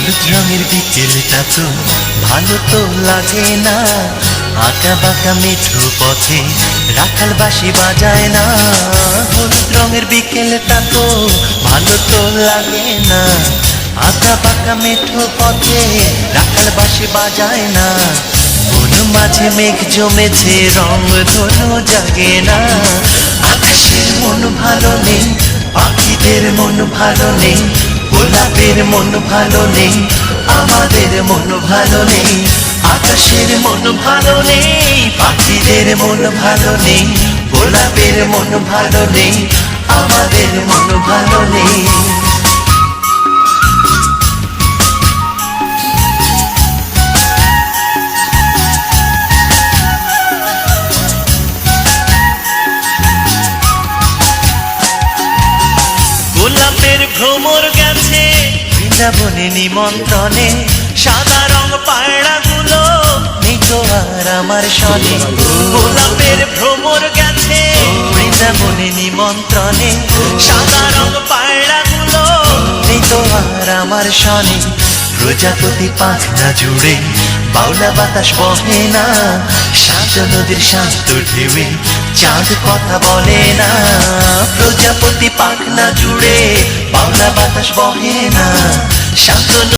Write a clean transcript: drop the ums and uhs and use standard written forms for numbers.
হলুদ রঙের বিকেলটা তো ভালো তো লাগে না, আঁকা বাঁকা মেঠো পথে রাখাল বাঁশি বাজায় না। হলুদ রঙের বিকেলটা তো ভালো তো লাগে না, আঁকা বাঁকা মেঠো পথে রাখাল বাঁশি বাজায় না। মন মাঝে মেঘ জমেছে, রং ধনু জাগে না। আকাশের মন ভালো নেই, পাখিদের মন ভালো নেই, গোলাপের মন ভালো নেই, আমাদের মন ভালো নেই। আকাশের মন ভালো নেই, পাখিদের মন ভালো নেই, গোলাপের মন ভালো নেই, আমাদের মন ভালো নেই। গোলাপের ভ্রমর গেছে বৃন্দাবনে নিমন্ত্রণে, সাদা রং পায়রাগুলো নেই তো আর আমার সনে। গোলাপের ভ্রমর গেছে বৃন্দাবনে নিমন্ত্রণে, সাদা রং পায়রাগুলো নেই তো আর আমার সনে। প্রজাপতি পাখনা জুড়ে বাউলা বাতাস বহে না, শান্ত নদীর শান্ত ঢেউয়ে চাঁদ কথা বলে না। প্রজাপতি পাখনা জুড়ে বাউলা বাতাস বহে না, শান্ত